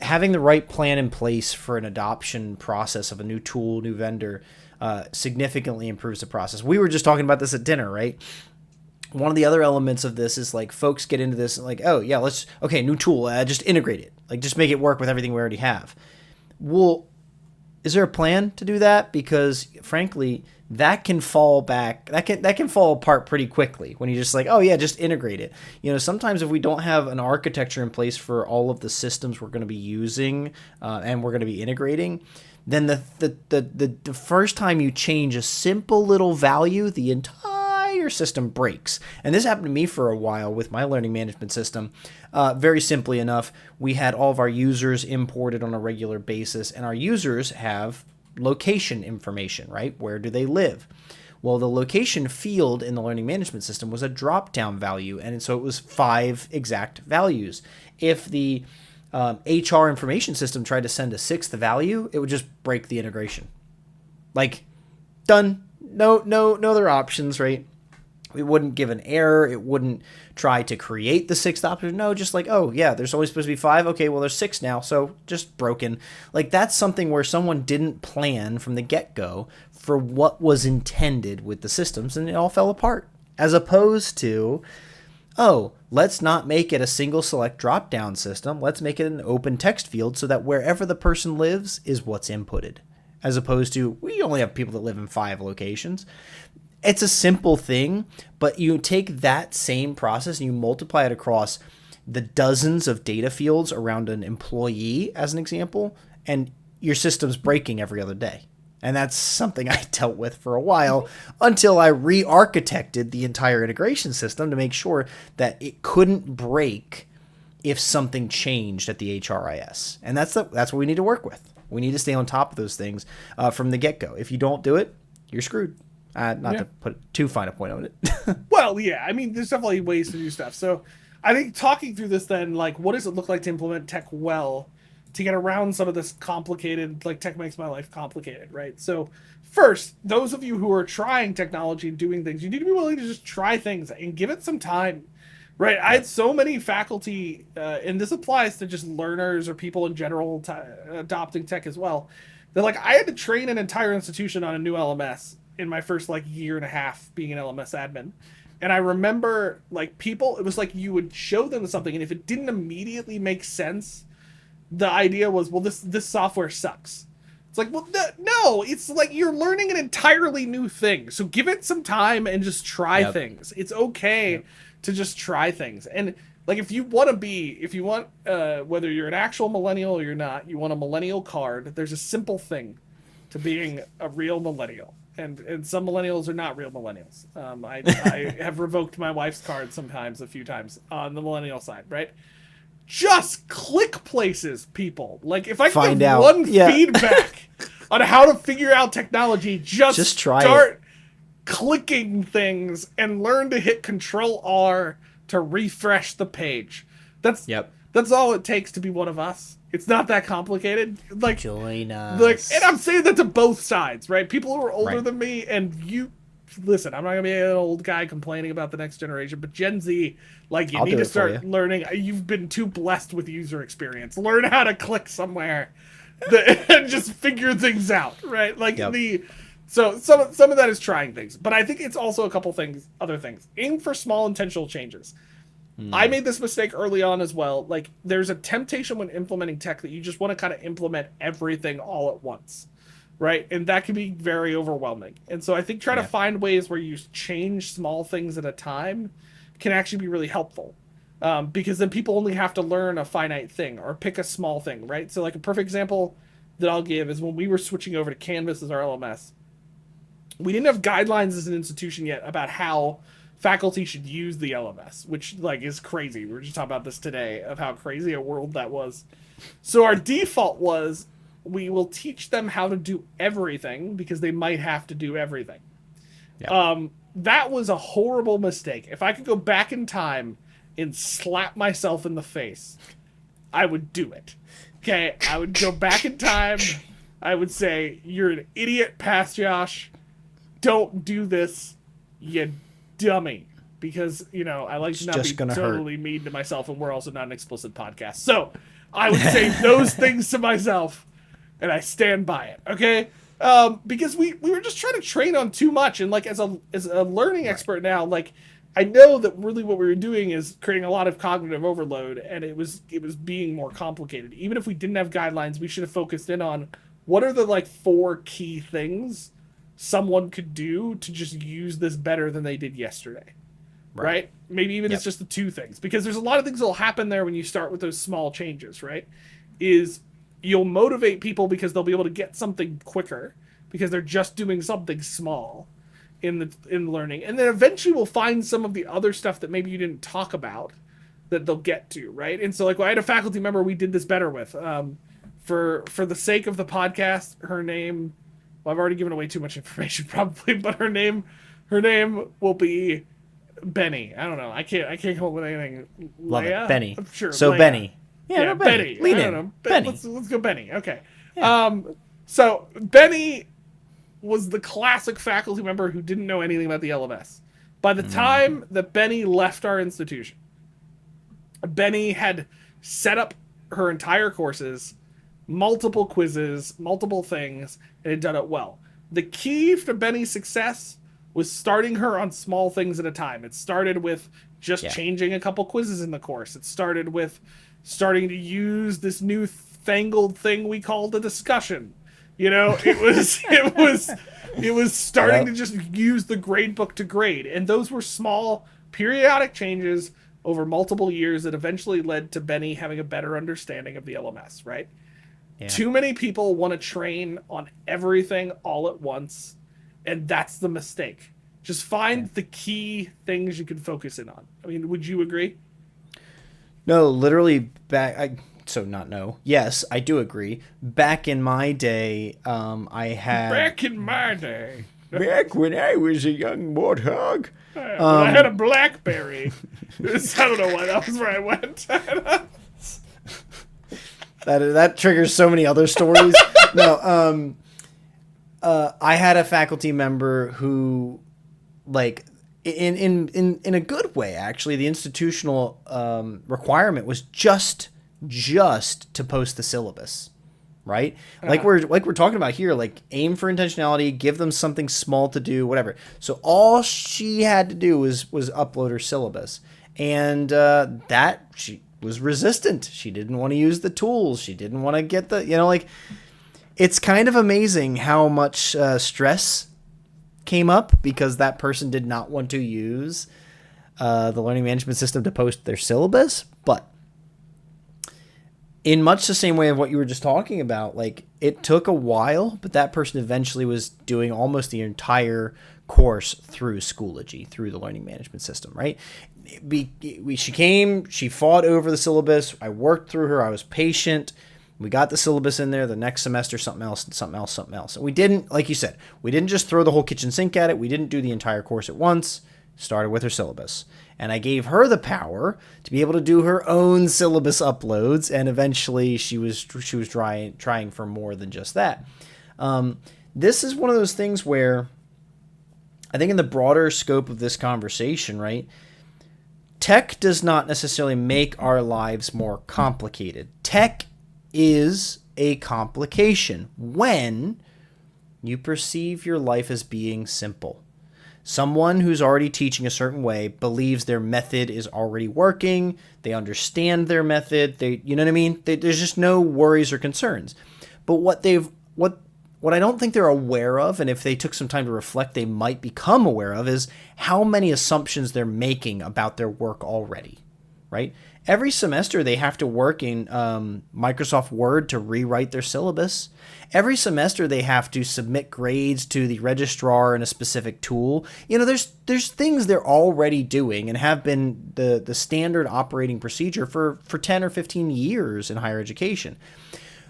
having the right plan in place for an adoption process of a new tool, new vendor, significantly improves the process. We were just talking about this at dinner, right? One of the other elements of this is, like, folks get into this, like, oh, yeah, new tool, just integrate it. Like, just make it work with everything we already have. Well, is there a plan to do that? Because frankly, that can fall back. That can fall apart pretty quickly when you're just like, oh yeah, just integrate it. You know, sometimes if we don't have an architecture in place for all of the systems we're going to be using and we're going to be integrating, then the first time you change a simple little value, the entire system breaks. And this happened to me for a while with my learning management system. Very simply enough, we had all of our users imported on a regular basis, and our users have location information, right? Where do they live? Well, the location field in the learning management system was a drop-down value, and so it was 5 exact values. If the HR information system tried to send a 6th value, it would just break the integration. Like, done. No other options, right? It wouldn't give an error. It wouldn't try to create the 6th option. No, just like, oh, yeah, there's only supposed to be 5. Okay, well, there's 6 now, so just broken. Like, that's something where someone didn't plan from the get-go for what was intended with the systems, and it all fell apart. As opposed to, oh, let's not make it a single select drop-down system. Let's make it an open text field so that wherever the person lives is what's inputted. As opposed to, we only have people that live in 5 locations. It's a simple thing, but you take that same process and you multiply it across the dozens of data fields around an employee, as an example, and your system's breaking every other day. And that's something I dealt with for a while until I re-architected the entire integration system to make sure that it couldn't break if something changed at the HRIS. And that's what we need to work with. We need to stay on top of those things from the get-go. If you don't do it, you're screwed. Not to put too fine a point on it. Well, yeah, I mean, there's definitely ways to do stuff. So I think talking through this then, like, what does it look like to implement tech well to get around some of this complicated, like, tech makes my life complicated, right? So first, those of you who are trying technology and doing things, you need to be willing to just try things and give it some time, right? I had so many faculty, and this applies to just learners or people in general adopting tech as well. They're like, I had to train an entire institution on a new LMS in my first like year and a half being an LMS admin. And I remember like people, it was like you would show them something, and if it didn't immediately make sense, the idea was, well, this software sucks. It's like, well, no, it's like you're learning an entirely new thing. So give it some time and just try things. It's okay to just try things. And like, if you want, whether you're an actual millennial or you're not, you want a millennial card, there's a simple thing to being a real millennial. And some millennials are not real millennials. I have revoked my wife's card sometimes, a few times on the millennial side, right? Just click places, people. Like, if I can get one feedback on how to figure out technology, just start clicking things and learn to hit Control R to refresh the page. That's all it takes to be one of us. It's not that complicated. Like, join us. Like, and I'm saying that to both sides, right? People who are older than me, and you listen, I'm not gonna be an old guy complaining about the next generation, but Gen Z, like, you need to start learning. You've been too blessed with user experience. Learn how to click somewhere and just figure things out, right? Like so some of that is trying things, but I think it's also a couple other things. Aim for small intentional changes. I made this mistake early on as well. Like, there's a temptation when implementing tech that you just want to kind of implement everything all at once, right? And that can be very overwhelming. And so I think trying to find ways where you change small things at a time can actually be really helpful, because then people only have to learn a finite thing or pick a small thing, right? So like a perfect example that I'll give is when we were switching over to Canvas as our LMS, we didn't have guidelines as an institution yet about how faculty should use the LMS, which like is crazy. We were just talking about this today of how crazy a world that was. So our default was we will teach them how to do everything because they might have to do everything. That was a horrible mistake. If I could go back in time and slap myself in the face, I would do it. Okay, I would go back in time. I would say, you're an idiot, past Josh. Don't do this, you dummy. Because, you know, I like to not be totally mean to myself, and we're also not an explicit podcast. So I would say those things to myself, and I stand by it, okay? Because we were just trying to train on too much, and like as a learning expert now, like I know that really what we were doing is creating a lot of cognitive overload, and it was being more complicated. Even if we didn't have guidelines, we should have focused in on what are the like 4 key things someone could do to just use this better than they did yesterday. Right? Maybe even it's just the 2 things, because there's a lot of things that will happen there when you start with those small changes, right? Is you'll motivate people because they'll be able to get something quicker because they're just doing something small in learning. And then eventually we'll find some of the other stuff that maybe you didn't talk about that they'll get to, right? And so like I had a faculty member we did this better with. For the sake of the podcast, her name, well, I've already given away too much information probably, but her name will be Benny. I don't know. I can't come up with anything. Love Leia? it. Benny. Sure. So Leia. Benny. Yeah, no, Benny. Lean I in. don't know. Benny. Let's go Benny. Okay. Yeah. So Benny was the classic faculty member who didn't know anything about the LMS. By the time that Benny left our institution, Benny had set up her entire courses, multiple quizzes, multiple things, and had done it well. The key to Benny's success was starting her on small things at a time. It started with just changing a couple quizzes in the course. It started with starting to use this new fangled thing we called a discussion. You know, it was starting to just use the grade book to grade. And those were small periodic changes over multiple years that eventually led to Benny having a better understanding of the LMS, right? Yeah. Too many people want to train on everything all at once, and that's the mistake. Just find the key things you can focus in on. I mean, would you agree? No, literally Yes, I do agree. Back in my day, Back when I was a young warthog. When I had a BlackBerry. I don't know why that was where I went. That triggers so many other stories. No, I had a faculty member who, like, in a good way, actually, the institutional requirement was just to post the syllabus, right? Like we're talking about here, like aim for intentionality, give them something small to do, whatever. So all she had to do was upload her syllabus, and that she was resistant. She didn't want to use the tools. She didn't want to get the, it's kind of amazing how much stress came up because that person did not want to use the learning management system to post their syllabus. But in much the same way of what you were just talking about, like it took a while, but that person eventually was doing almost the entire course through Schoology, through the learning management system, right? She came, she fought over the syllabus. I worked through her. I was patient. We got the syllabus in there. The next semester, something else, something else, something else. And we didn't, like you said, we didn't just throw the whole kitchen sink at it. We didn't do the entire course at once. Started with her syllabus. And I gave her the power to be able to do her own syllabus uploads. And eventually she was trying for more than just that. This is one of those things where I think in the broader scope of this conversation, right, tech does not necessarily make our lives more complicated. Tech is a complication when you perceive your life as being simple. Someone who's already teaching a certain way believes their method is already working. They understand their method. You know what I mean? There's just no worries or concerns. But what I don't think they're aware of, and if they took some time to reflect, they might become aware of, is how many assumptions they're making about their work already, right? Every semester they have to work in Microsoft Word to rewrite their syllabus. Every semester they have to submit grades to the registrar in a specific tool. You know, there's things they're already doing and have been the standard operating procedure for 10 or 15 years in higher education.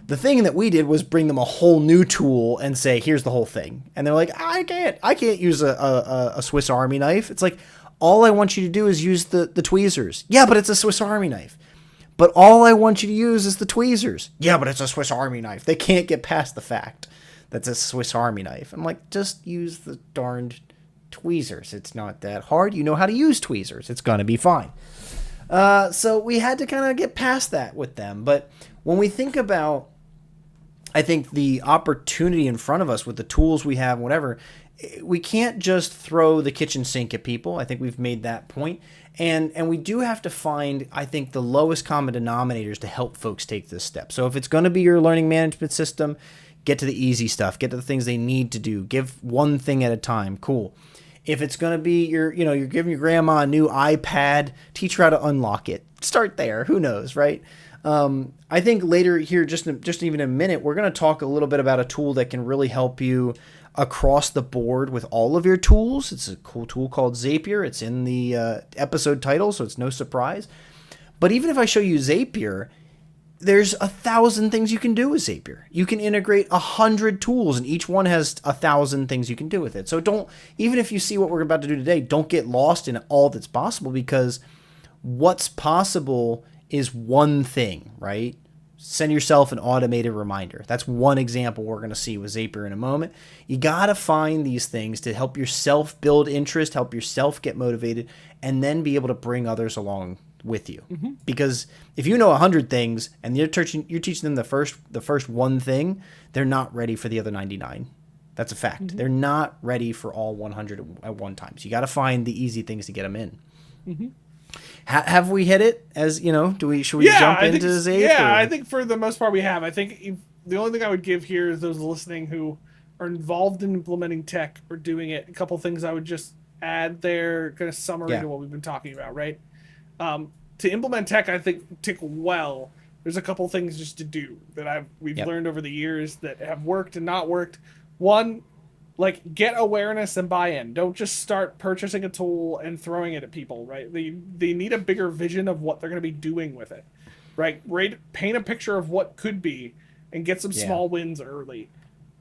The thing that we did was bring them a whole new tool and say, here's the whole thing. And they're like, I can't use a Swiss Army knife. It's like, all I want you to do is use the tweezers. Yeah, but it's a Swiss Army knife. But all I want you to use is the tweezers. Yeah, but it's a Swiss Army knife. They can't get past the fact that it's a Swiss Army knife. I'm like, just use the darned tweezers. It's not that hard. You know how to use tweezers. It's going to be fine. So we had to kind of get past that with them. But when we think about, I think, the opportunity in front of us with the tools we have, whatever, we can't just throw the kitchen sink at people. I think we've made that point. And we do have to find, I think, the lowest common denominators to help folks take this step. So if it's going to be your learning management system, get to the easy stuff. Get to the things they need to do. Give one thing at a time. Cool. If it's going to be you're giving your grandma a new iPad, teach her how to unlock it. Start there. Who knows, right? I think later here, just even a minute, we're going to talk a little bit about a tool that can really help you across the board with all of your tools. It's a cool tool called Zapier. It's in the episode title, so it's no surprise. But even if I show you Zapier, there's 1,000 things you can do with Zapier. You can integrate 100 tools, and each one has 1,000 things you can do with it. So even if you see what we're about to do today, don't get lost in all that's possible, because what's possible is one thing, right? Send yourself an automated reminder. That's one example we're going to see with Zapier in a moment. You got to find these things to help yourself build interest, help yourself get motivated, and then be able to bring others along with you. Mm-hmm. Because if you know 100 things and you're teaching them the first one thing, they're not ready for the other 99. That's a fact. Mm-hmm. They're not ready for all 100 at one time. So you got to find the easy things to get them in. Mm-hmm. Have we hit it? As you know, should we jump into Zapier? Yeah, I think for the most part we have. I think the only thing I would give here is those listening who are involved in implementing tech or doing it. A couple things I would just add there, kind of summary to what we've been talking about, right? To implement tech, I think well, there's a couple things just to do that we've learned over the years that have worked and not worked. One, like, get awareness and buy-in. Don't just start purchasing a tool and throwing it at people, right? They need a bigger vision of what they're going to be doing with it, right? Paint a picture of what could be and get some small wins early.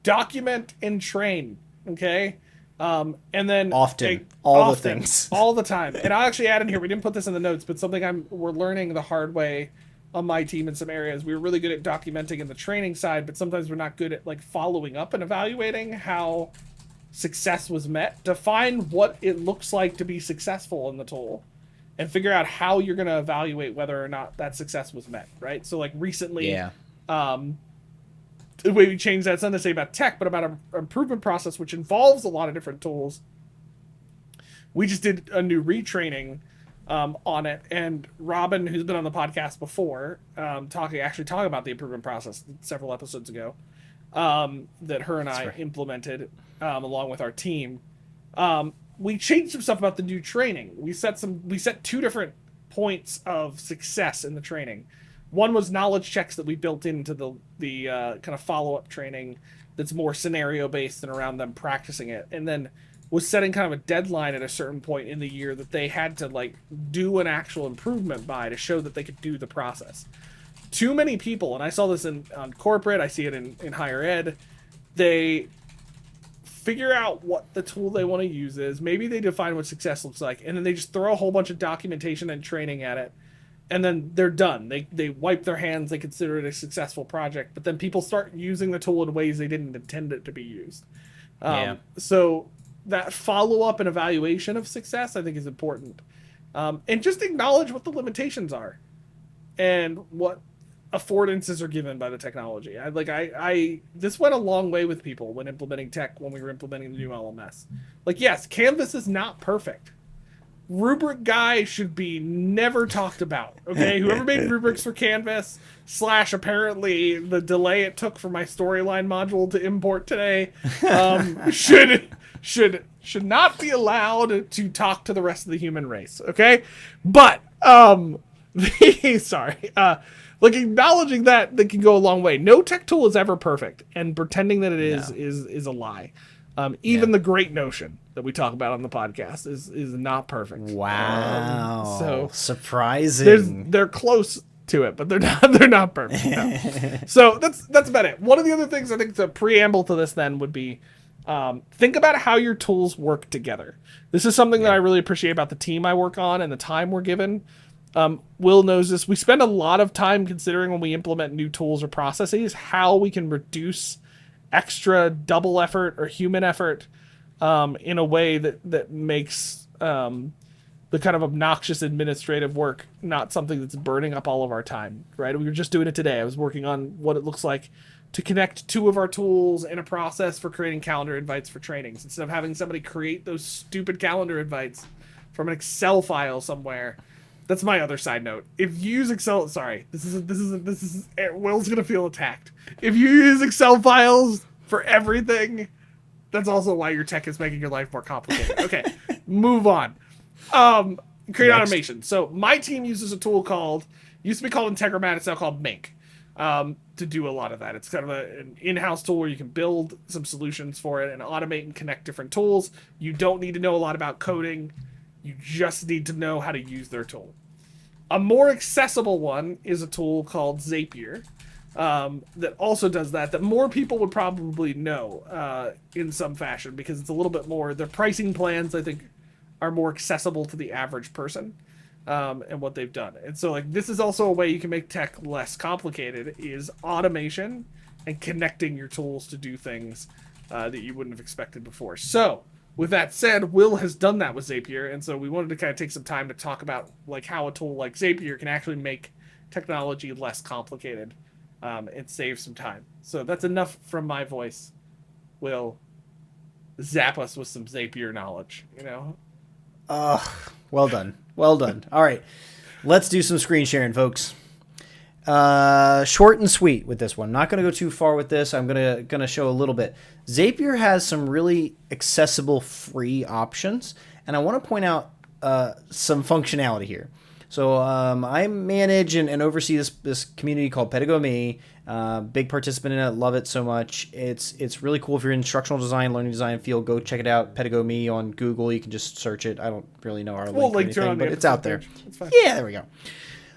Document and train, okay? And then often the things. All the time. And I'll actually add in here, we didn't put this in the notes, but something we're learning the hard way on my team in some areas. We were really good at documenting in the training side, but sometimes we're not good at like following up and evaluating how success was met. Define what it looks like to be successful in the tool and figure out how you're going to evaluate whether or not that success was met, right? So like recently, the way we changed that, it's not to say about tech, but about an improvement process, which involves a lot of different tools. We just did a new retraining on it, and Robin, who's been on the podcast before, talking about the improvement process several episodes ago, that her and I implemented along with our team. We changed some stuff about the new training. We set 2 different points of success in the training. One was knowledge checks that we built into the kind of follow-up training that's more scenario-based and around them practicing it. And then was setting kind of a deadline at a certain point in the year that they had to like do an actual improvement by to show that they could do the process. Too many people, and I saw this on corporate, I see it in higher ed, they figure out what the tool they want to use is. Maybe they define what success looks like, and then they just throw a whole bunch of documentation and training at it, and then they're done. They wipe their hands, they consider it a successful project, but then people start using the tool in ways they didn't intend it to be used. So that follow-up and evaluation of success, I think, is important. And just acknowledge what the limitations are and what affordances are given by the technology. This went a long way with people when implementing tech, when we were implementing the new LMS. Like, yes, Canvas is not perfect. Rubric guy should be never talked about. Okay, whoever made rubrics for Canvas / apparently the delay it took for my storyline module to import today should not be allowed to talk to the rest of the human race. Okay, but sorry. Like, acknowledging that can go a long way. No tech tool is ever perfect, and pretending that it is a lie. Even the Great Notion that we talk about on the podcast is not perfect. Wow. So surprising. They're close to it, but they're not perfect. No. So that's about it. One of the other things I think the preamble to this then would be think about how your tools work together. This is something that I really appreciate about the team I work on and the time we're given. Will knows this. We spend a lot of time considering when we implement new tools or processes how we can reduce extra double effort or human effort in a way that makes the kind of obnoxious administrative work not something that's burning up all of our time, right? We were just doing it today. I was working on what it looks like to connect 2 of our tools in a process for creating calendar invites for trainings instead of having somebody create those stupid calendar invites from an Excel file somewhere. That's my other side note. If you use Excel, sorry, this is Will's gonna feel attacked. If you use Excel files for everything, that's also why your tech is making your life more complicated. Okay, move on. Create automation. So my team uses a tool used to be called Integromat, it's now called Mink, to do a lot of that. It's kind of an in-house tool where you can build some solutions for it and automate and connect different tools. You don't need to know a lot about coding. You just need to know how to use their tool. A more accessible one is a tool called Zapier that also does that more people would probably know in some fashion because it's a little bit more, their pricing plans, I think, are more accessible to the average person and what they've done. And so, like, this is also a way you can make tech less complicated is automation and connecting your tools to do things that you wouldn't have expected before. So, with that said, Will has done that with Zapier, and so we wanted to kind of take some time to talk about like how a tool like Zapier can actually make technology less complicated and save some time. So that's enough from my voice. Will, zap us with some Zapier knowledge, you know? Well done. Well done. All right. Let's do some screen sharing, folks. Short and sweet with this one. Not going to go too far with this. I'm gonna show a little bit. Zapier has some really accessible free options, and I want to point out some functionality here. So I manage and oversee this community called Pedagogy. Big participant in it. Love it so much. It's really cool if you're in instructional design, learning design field. Go check it out. Pedagogy on Google. You can just search it. I don't really know our link or anything, but it's out there. Yeah, there we go.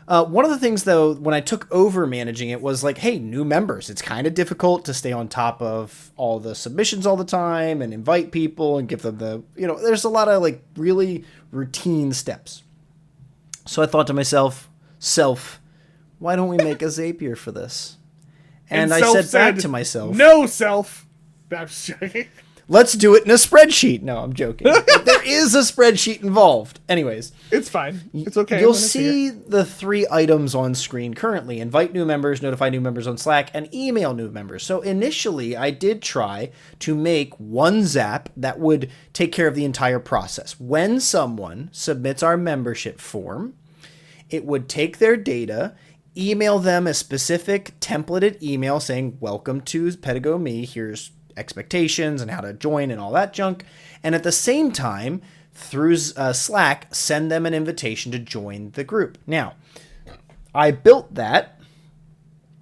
One of the things, though, when I took over managing it was like, hey, new members. It's kind of difficult to stay on top of all the submissions all the time and invite people and give them there's a lot of like really routine steps. So I thought to myself, why don't we make a Zapier for this? And I said back to myself, no, self. That's joking. Let's do it in a spreadsheet. No, I'm joking. There is a spreadsheet involved. Anyways. It's fine. It's okay. You'll see the 3 items on screen currently. Invite new members, notify new members on Slack, and email new members. So initially, I did try to make one Zap that would take care of the entire process. When someone submits our membership form, it would take their data, email them a specific templated email saying, welcome to Pedigo Me. Here's expectations and how to join and all that junk. And at the same time, through Slack, send them an invitation to join the group. Now, I built that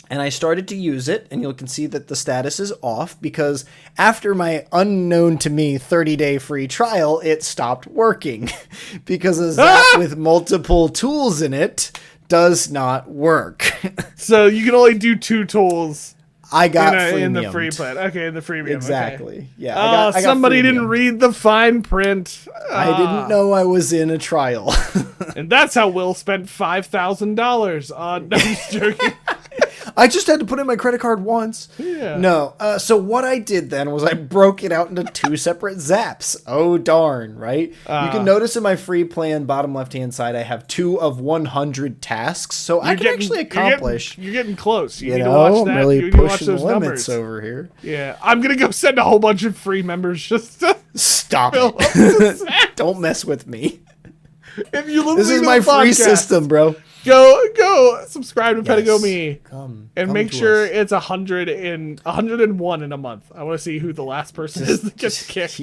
and I started to use it, and you can see that the status is off because after my unknown to me 30-day free trial, it stopped working because a Zap with multiple tools in it does not work. So you can only do 2 tools. I got in the free plan. Okay, in the freemium. Exactly. Okay. Yeah. I got somebody didn't read the fine print. I didn't know I was in a trial. And that's how Will spent $5,000 on. No, I'm just joking. I just had to put in my credit card once. Yeah. No. So what I did then was I broke it out into 2 separate Zaps. Oh, darn, right? You can notice in my free plan, bottom left-hand side, I have 2 of 100 tasks. So I can actually accomplish. You're getting close. You need know, to watch that. I'm really you need to watch pushing those the limits numbers over here. Yeah. I'm going to go send a whole bunch of free members just to Stop it. Don't mess with me. If you This is my free system, bro. Go subscribe to Pedigo Me Come make sure it's 101 in a month. I want to see who the last person is that gets kicked.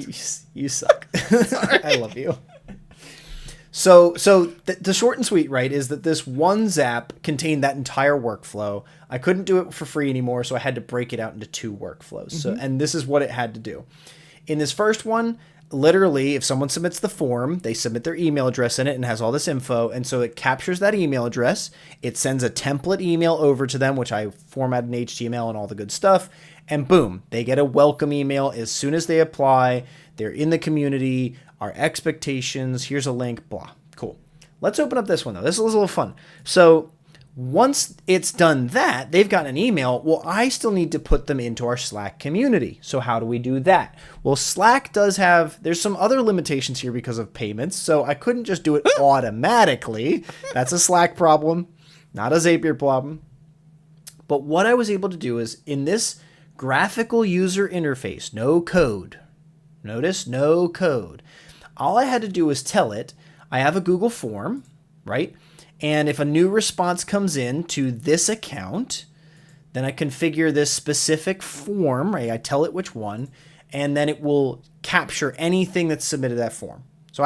You suck. I love you. So the short and sweet, right, is that this one Zap contained that entire workflow. I couldn't do it for free anymore, so I had to break it out into 2 workflows. So, and this is what it had to do. In this first one, literally, if someone submits the form, they submit their email address in it and has all this info. And so it captures that email address. It sends a template email over to them, which I formatted in HTML and all the good stuff. And boom, they get a welcome email as soon as they apply. They're in the community, our expectations. Here's a link, blah. Cool. Let's open up this one, though. This is a little fun. So once it's done that, they've gotten an email. Well, I still need to put them into our Slack community. So how do we do that? Well, Slack does there's some other limitations here because of payments. So I couldn't just do it automatically. That's a Slack problem, not a Zapier problem. But what I was able to do is in this graphical user interface, no code. Notice no code. All I had to do was tell it, I have a Google form, right? And if a new response comes in to this account, then I configure this specific form, right? I tell it which one, and then it will capture anything that's submitted to that form. So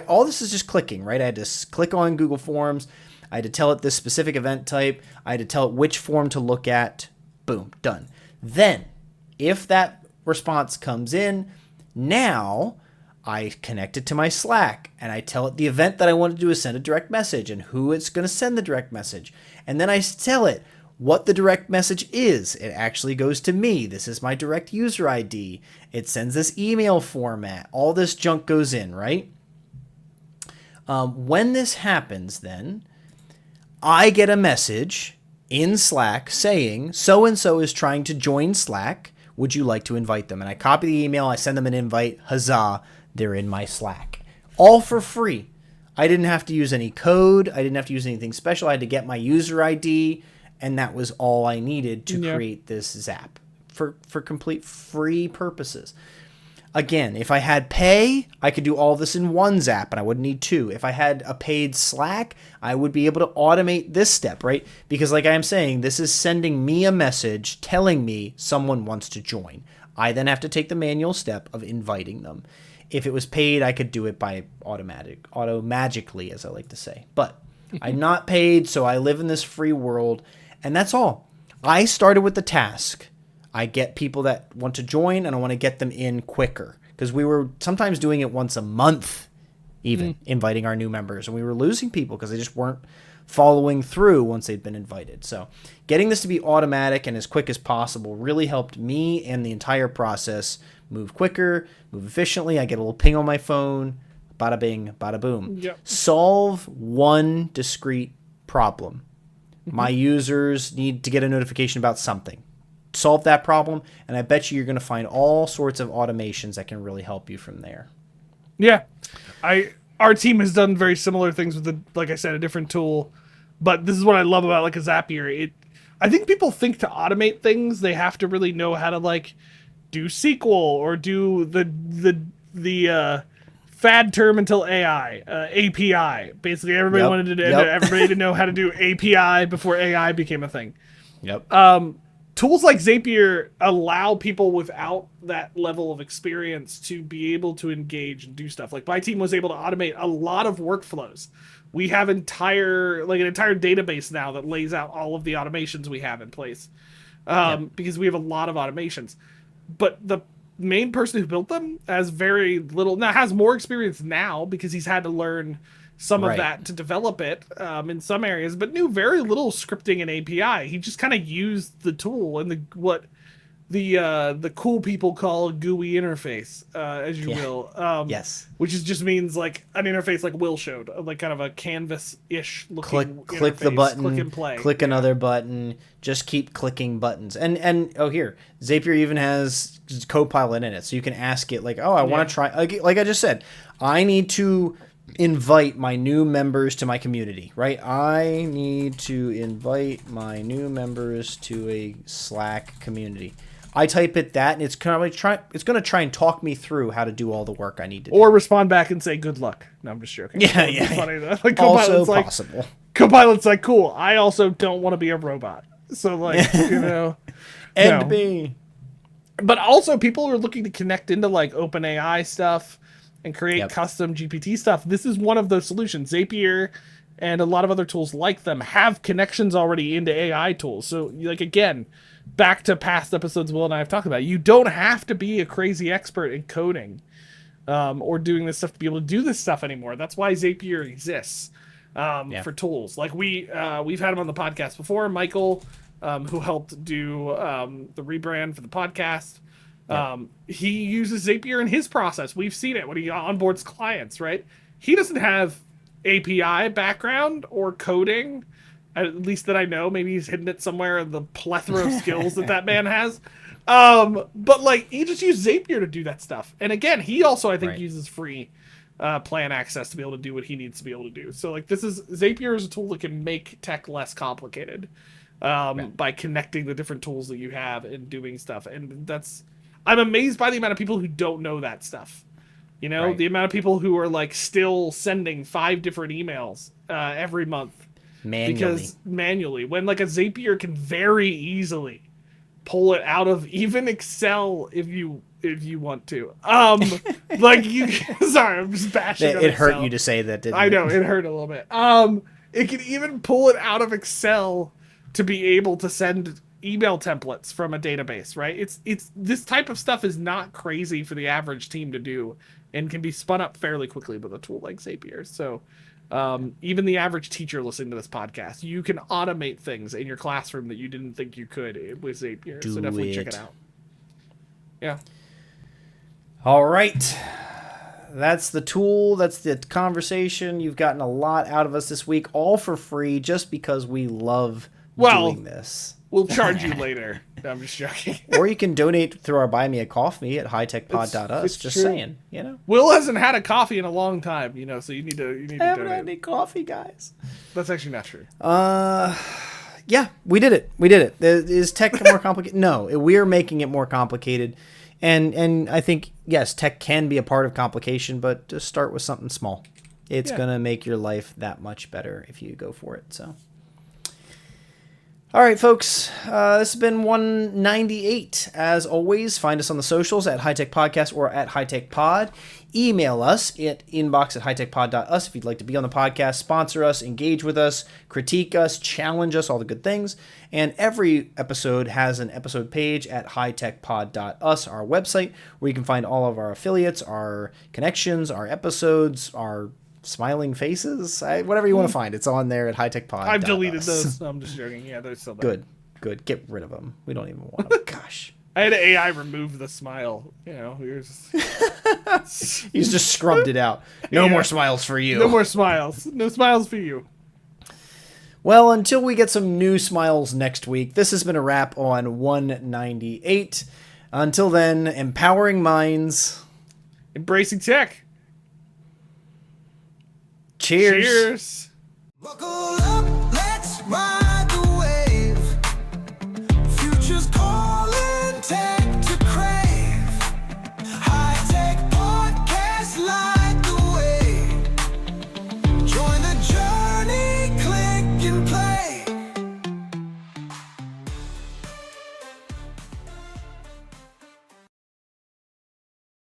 all this is just clicking, right? I had to click on Google Forms. I had to tell it this specific event type. I had to tell it which form to look at. Boom, done. Then, if that response comes in, now I connect it to my Slack and I tell it the event that I want to do is send a direct message and who it's going to send the direct message. And then I tell it what the direct message is. It actually goes to me. This is my direct user ID. It sends this email format. All this junk goes in, right? When this happens, then I get a message in Slack saying so-and-so is trying to join Slack. Would you like to invite them? And I copy the email. I send them an invite. Huzzah. They're in my Slack. All for free. I didn't have to use any code. I didn't have to use anything special. I had to get my user ID, and that was all I needed to create this Zap for complete free purposes. Again, if I had pay, I could do all this in one Zap, and I wouldn't need 2. If I had a paid Slack, I would be able to automate this step, right? Because like I am saying, this is sending me a message telling me someone wants to join. I then have to take the manual step of inviting them. If it was paid, I could do it by auto-magically, as I like to say. But I'm not paid, so I live in this free world, and that's all. I started with the task. I get people that want to join, and I want to get them in quicker. Because we were sometimes doing it once a month, even, inviting our new members. And we were losing people because they just weren't following through once they'd been invited. So getting this to be automatic and as quick as possible really helped me and the entire process move quicker, move efficiently. I get a little ping on my phone. Bada bing, bada boom. Yep. Solve one discrete problem. My users need to get a notification about something. Solve that problem, and I bet you're going to find all sorts of automations that can really help you from there. Yeah. Our team has done very similar things with, like I said, a different tool. But this is what I love about like a Zapier. I think people think to automate things, they have to really know how to like do SQL or do the fad term until AI, API. Basically, everybody wanted to everybody to know how to do API before AI became a thing. Yep. Tools like Zapier allow people without that level of experience to be able to engage and do stuff. Like my team was able to automate a lot of workflows. We have an entire database now that lays out all of the automations we have in place, because we have a lot of automations. But the main person who built them has very little, now has more experience now because he's had to learn some of that to develop it in some areas, but knew very little scripting and API. He just kind of used the tool and what the cool people call a GUI interface, as you will. Yes. Which just means like an interface like Will showed, like kind of a canvas-ish looking click the button, click and play. Click another button, just keep clicking buttons. And here, Zapier even has Copilot in it, so you can ask it like, oh, I want to try, like I just said, I need to invite my new members to my community, right? I need to invite my new members to a Slack community. I type it that, and it's going to try and talk me through how to do all the work I need to do. Or respond back and say, good luck. No, I'm just joking. Yeah. Funny, though. Like, also possible. Copilot's like, cool, I also don't want to be a robot. So, like, And me. But also, people are looking to connect into, like, OpenAI stuff and create custom GPT stuff. This is one of those solutions. Zapier and a lot of other tools like them have connections already into AI tools. So, like, again, back to past episodes Will and I have talked about, you don't have to be a crazy expert in coding or doing this stuff to be able to do this stuff anymore. That's why Zapier exists for tools. Like we've had him on the podcast before, Michael, who helped do the rebrand for the podcast. He uses Zapier in his process. We've seen it when he onboards clients, right? He doesn't have API background or coding, at least that I know. Maybe he's hidden it somewhere in the plethora of skills that man has. But like he just used Zapier to do that stuff. And again, he also, I think, uses free plan access to be able to do what he needs to be able to do. So like Zapier is a tool that can make tech less complicated by connecting the different tools that you have and doing stuff. And I'm amazed by the amount of people who don't know that stuff. You know, the amount of people who are like still sending 5 different emails every month manually, when like a Zapier can very easily pull it out of even Excel if you want to. Like you, sorry, I'm just bashing. It hurt you to say that, didn't it? I know it hurt a little bit. It can even pull it out of Excel to be able to send email templates from a database, right? It's this type of stuff is not crazy for the average team to do and can be spun up fairly quickly with a tool like Zapier. So even the average teacher listening to this podcast, you can automate things in your classroom that you didn't think you could with Zapier. So definitely check it out. Yeah. All right. That's the tool. That's the conversation. You've gotten a lot out of us this week, all for free, just because we love doing this. We'll charge you later. No, I'm just joking. Or you can donate through our Buy Me a Coffee at hightechpod.us. Just true. Saying, you know. Will hasn't had a coffee in a long time, you know, so you need to donate. I haven't had any coffee, guys. That's actually not true. Yeah, we did it. Is tech more complicated? No, we're making it more complicated. And I think, yes, tech can be a part of complication, but just start with something small. It's going to make your life that much better if you go for it, so. All right, folks, this has been 198. As always, find us on the socials at High Tech Podcast or at High Tech Pod. Email us at inbox@hightechpod.us if you'd like to be on the podcast, sponsor us, engage with us, critique us, challenge us, all the good things. And every episode has an episode page at hightechpod.us, our website, where you can find all of our affiliates, our connections, our episodes, our smiling faces, whatever you want to find. It's on there at hightechpod.us. I've deleted those. I'm just joking. Yeah, they're still there. Good. Get rid of them. We don't even want them. Gosh. I had AI remove the smile. You know, he's just scrubbed it out. No more smiles for you. No more smiles. No smiles for you. Well, until we get some new smiles next week, this has been a wrap on 198. Until then, empowering minds. Embracing tech. Cheers. Cheers.